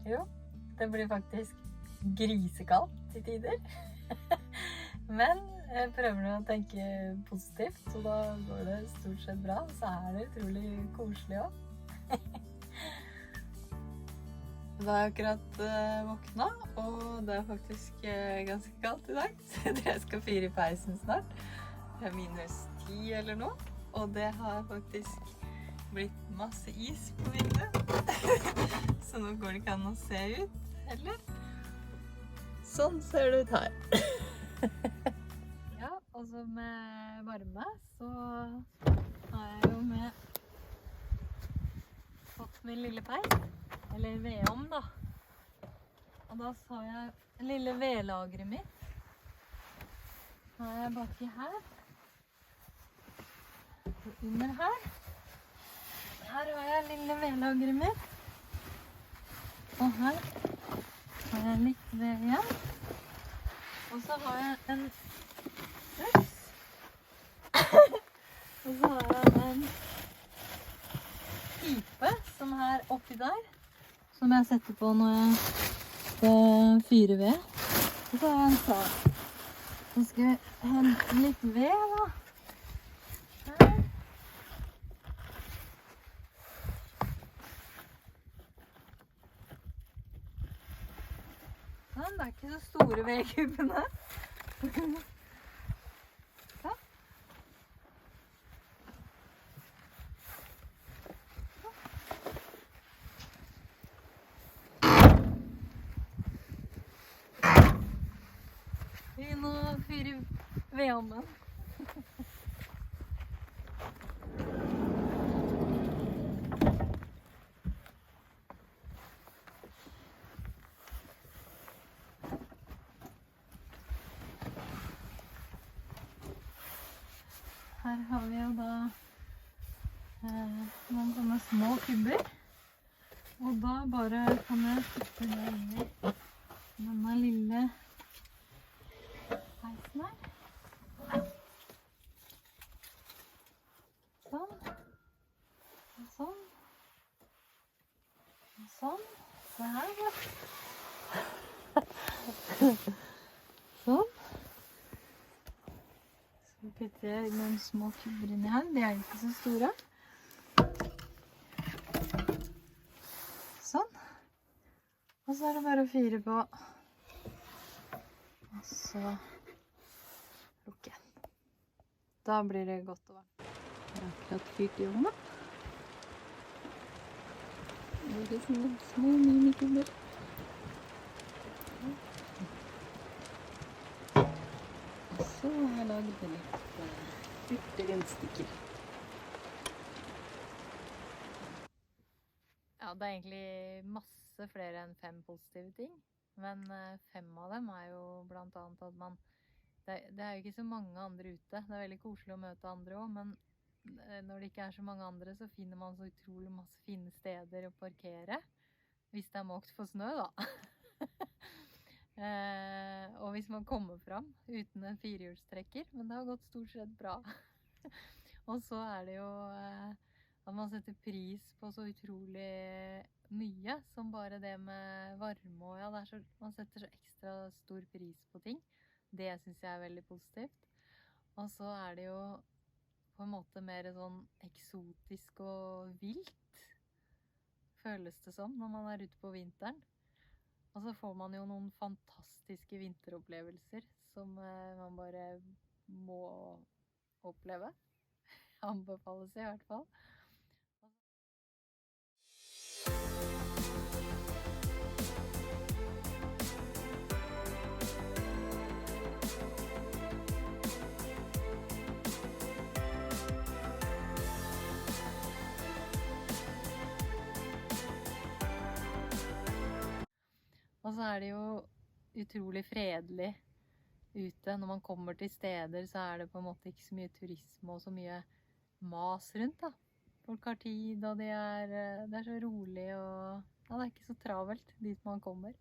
Jo, det blir faktisk grisekaldt til tider. Men jeg prøver nå å tenke positivt, så da går det stort sett bra. Så er det utrolig koselig også. Da har jeg akkurat våkna, og det er faktisk ganske kaldt i dag. Så jeg skal fyre i peisen snart. Det er -10 eller noe, og det har faktisk blitt masse is på vinduet. Så nå går det ikke an å se ut, heller. Sånn ser det ut her. Ja, og så med varme, så har jeg jo fått min lille peis, eller vedovn da. Og da så jeg lille vedlageret mitt. Nå er jeg baki her. Og under her. Her har jeg lille vedlageret mitt. Og her har jeg litt ved igjen. Og så har jeg en og så har jeg en pipe som er oppi der, som jeg setter på når jeg skal fyre ved. Og så har jeg en sak. Så skal jeg hente litt ved da. Her. Sånn, det er ikke så store vedkubbene. Sånn. Vi må fyre vedovnen. Her har vi jo da noen sånne små kubber. Og da bare kan jeg putte det inn i denne lille peisen her. Sånn. Og sånn. Og sånn. Se her, ja. Sånn. Så putter jeg noen små kubber inni her. De er ikke så store. Sånn. Og så er det bare å fyre på. Og så lukke igjen. Da blir det godt og varmt. Jeg har akkurat fyrt i ovnen. Det blir sånne små minikubber. Og så har jeg laget litt urterundstykker. Ja, det er egentlig masse flere enn 5 positive ting. Men 5 av dem er jo blant annet at det er jo ikke så mange andre ute. Det er veldig koselig å møte andre også, men når det ikke er så mange andre, så finner man så utrolig masse fine steder å parkere. Hvis det er måkt for snø, da. Og hvis man kommer fram uten en firehjulstrekker, men det har gått stort sett bra. Og så er det jo at man setter pris på så utrolig mye, som bare det med varme og ja, man setter så ekstra stor pris på ting. Det synes jeg er veldig positivt. Og så er det jo på en måte mer sånn eksotisk og vilt, føles det som når man er ute på vinteren. Og så får man jo noen fantastiske vinteropplevelser som man bare må oppleve. Anbefales i hvert fall. Og så er det jo utrolig fredelig ute. Når man kommer til steder, så er det på en måte ikke så mye turisme og så mye mas rundt da. Folk har tid, og det er så rolig, og ja, det er ikke så travelt dit man kommer.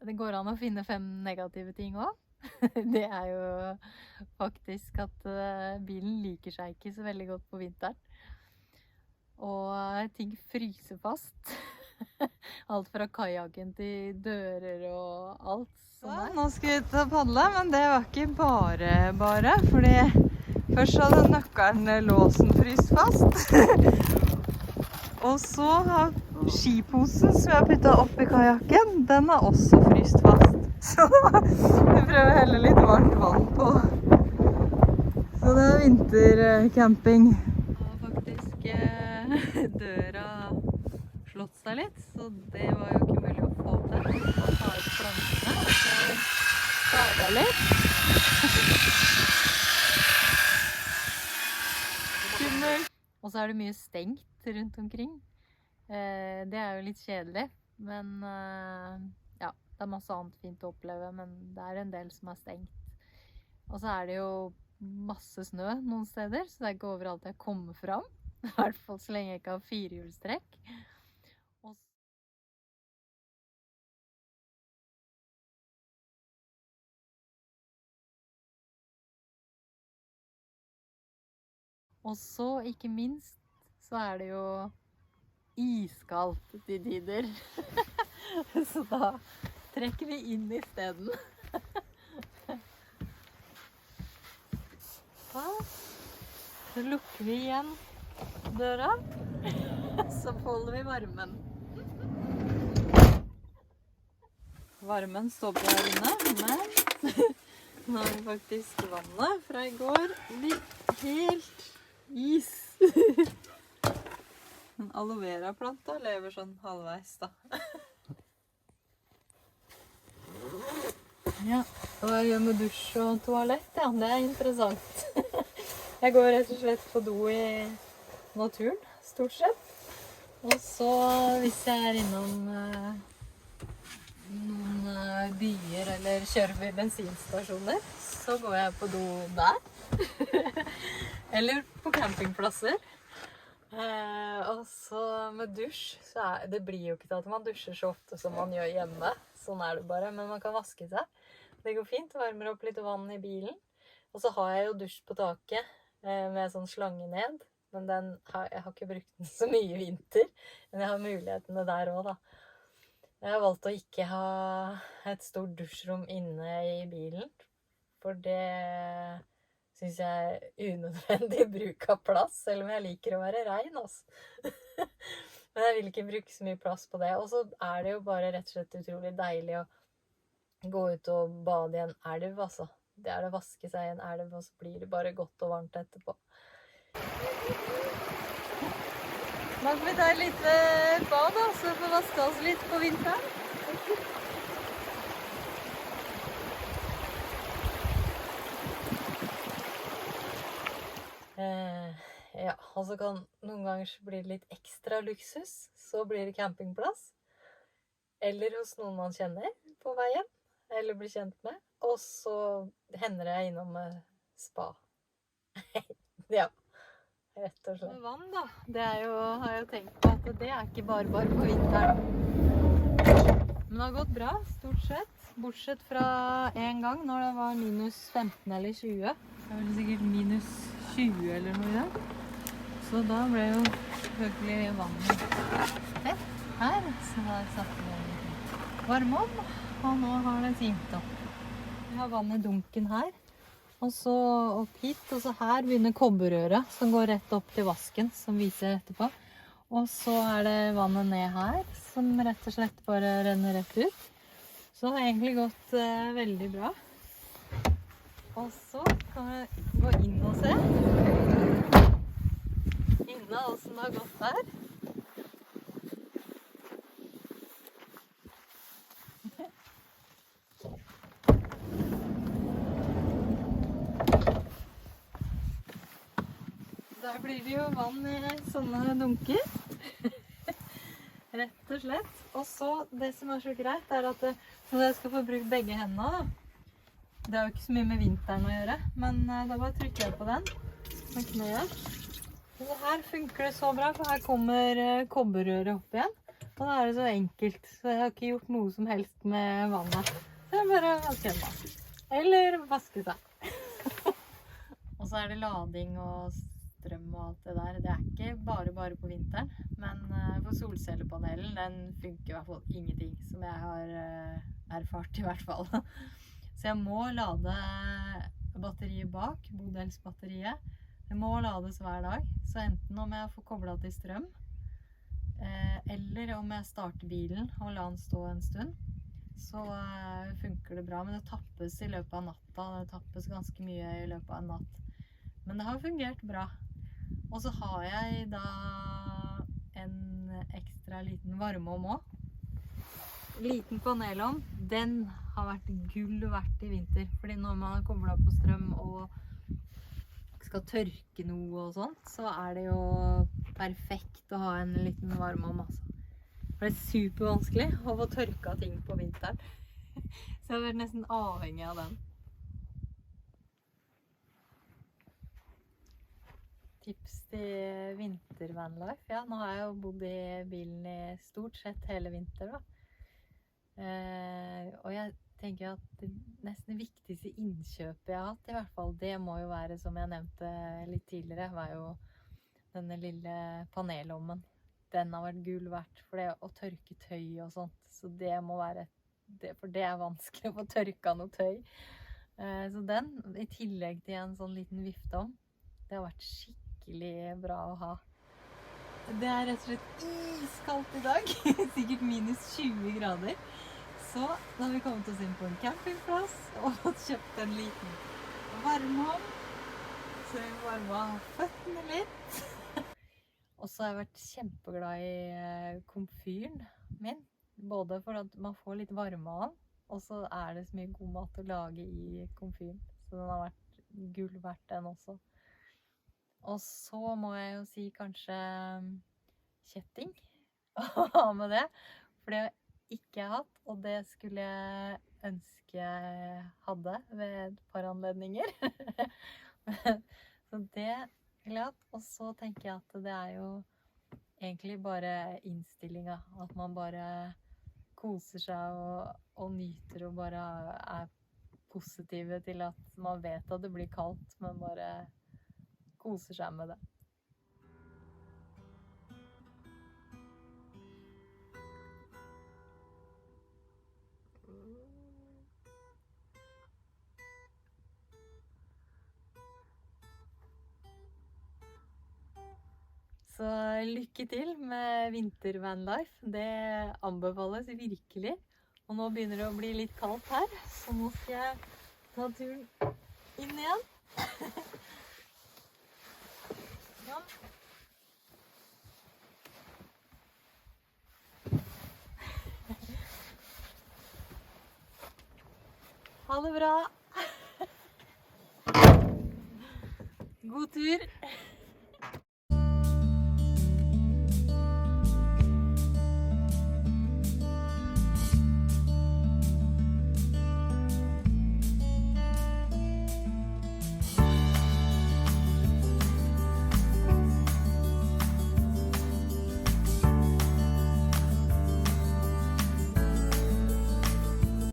Det går an å finne 5 negative ting også. det er jo faktisk at bilen liker seg ikke så veldig godt på vinteren. Og ting fryser fast. Alt fra kajakken til dører og alt. Så nå skal vi ut og padle, men det var ikke bare, fordi først hadde nøkkelen låsen fryst fast. Og så har skiposen som jeg har puttet opp i kajakken, den har også fryst fast. Så vi prøver å helle litt varmt vann på. Så det er vintercamping. Jeg har faktisk døra slått seg litt, så det var jo ikke mulig å få til. Og ta ut plankene, og så skada litt. Skummelt. Og så er det mye stengt rundt omkring. Det er jo litt kjedelig, men ja, det er masse annet fint å oppleve, men det er en del som er stengt. Og så er det jo masse snø noen steder, så det er ikke overalt jeg kommer fram. I hvert fall så lenge jeg ikke har firehjulstrekk. Og så, ikke minst, så er det jo iskaldt til tider. Så da trekker vi inn i stedet. Så lukker vi igjen døra, så holder vi varmen. Varmen står på her inne, men nå har vi faktisk vannet fra i går blitt helt is. En aloe vera-planta lever sånn halvveis da. Ja, og jeg gjør med dusj og toalett, ja, det er interessant. Jeg går rett og slett på do i naturen, stort sett. Og så, hvis jeg er innom noen byer eller kjører ved bensinstasjoner, så går jeg på do der. Eller på campingplasser. Og så med dusj, så det blir jo ikke til at man dusjer så ofte som man gjør hjemme. Sånn er det bare, men man kan vaske seg. Det går fint, varmer opp litt vann i bilen. Og så har jeg jo dusj på taket med sånn slange ned. Men jeg har ikke brukt den så mye i vinter, men jeg har mulighetene der også da. Jeg har valgt å ikke ha et stort dusjrom inne i bilen, for det synes jeg er unødvendig bruk av plass, selv om jeg liker å være rein, altså. Men jeg vil ikke bruke så mye plass på det. Og så er det jo bare rett og slett utrolig deilig å gå ut og bade i en elv, altså. Det er det å vaske seg i en elv, og så blir det bare godt og varmt etterpå. Nå skal vi ta et lite bad, da, så får vi vaske oss litt på vinteren. Ja, og så kan noen ganger bli det litt ekstra luksus, så blir det campingplass. Eller hos noen man kjenner på veien, eller blir kjent med. Og så hender jeg innom spa. Ja, rett og slett. Vann da, det er jo, har jeg jo tenkt på at det er ikke bare på vinteren. Men det har gått bra, stort sett. Bortsett fra en gang når det var minus 15 eller 20. Det var sikkert minus 20 eller noe i det. Så da ble jo selvfølgelig vannet tett her. Så da satte vi varme om, og nå har det simt opp. Vi har vannet i dunken her, og så opp hit, og så her begynner kobberrøret som går rett opp til vasken, som viser etterpå. Og så er det vannet ned her, som rett og slett bare renner rett ut. Så det har egentlig gått veldig bra. Og så kan vi gå inn og se. Inne hvordan det har gått her. Der blir det jo vann i sånne dunker. Rett og slett. Og så, det som er så greit, er at når jeg skal få brukt begge hendene, da. Det er jo ikke så mye med vinteren å gjøre, men da bare trykker jeg på den med kneet. Og her funker det så bra, for her kommer kobberrøret opp igjen. Og da er det så enkelt, så jeg har ikke gjort noe som helst med vannet. Så jeg bare vasker den. Eller vaske seg. Og så det lading og strøm og alt det der. Det ikke bare på vinteren, men for solcellepanelen, den funker i hvert fall ingenting, som jeg har erfart i hvert fall. Så jeg må lade batteriet bak, bodelsbatteriet. Det må lades hver dag, så enten om jeg får koblet til strøm, eller om jeg starter bilen og lar den stå en stund, så funker det bra. Men det tappes i løpet av natta, det tappes ganske mye i løpet av en natt. Men det har fungert bra. Og så har jeg da en ekstra liten varmeovn også. Liten panelovn, den har vært gull verdt i vinter. Fordi når man har koblet på strøm og skal tørke noe og sånt, så det jo perfekt å ha en liten varmeovn, altså. For det supervanskelig å få tørka ting på vinteren. Så jeg har vært nesten avhengig av den. Tips til vintervanlife. Ja, nå har jeg jo bodd i bilen i stort sett hele vinter da. Og jeg tenker at det nesten viktigste innkjøpet jeg har hatt, i hvert fall, det må jo være, som jeg nevnte litt tidligere, var jo denne lille panelovnen. Den har vært gull verdt for det å tørke tøy og sånt. Så det må være, for det vanskelig å få tørka noe tøy. Så den, i tillegg til en sånn liten vifteovn, det har vært skikkelig bra å ha. Det rett og slett iskaldt i dag, sikkert minus 20 grader. Så da har vi kommet oss inn på en campingplass og fått kjøpt en liten varmeovn. Så vi varmet føttene litt. Og så har jeg vært kjempeglad i komfyren min. Både for at man får litt varme av den, og så det så mye god mat å lage i komfyren. Så den har vært gull verdt, den også. Og så må jeg jo si kanskje kjetting. Å ha med det. For det ikke jeg hatt, og det skulle jeg ønske jeg hadde ved et par anledninger. Så det vil jeg hatt. Og så tenker jeg at det jo egentlig bare innstillinga. At man bare koser seg og nyter og bare positive til at man vet at det blir kaldt, men bare koser seg med det. Så lykke til med vintervanlife. Det anbefales virkelig. Og nå begynner det å bli litt kaldt her, så nå skal jeg ta turen inn igjen. Ja. Ha det bra. God tur.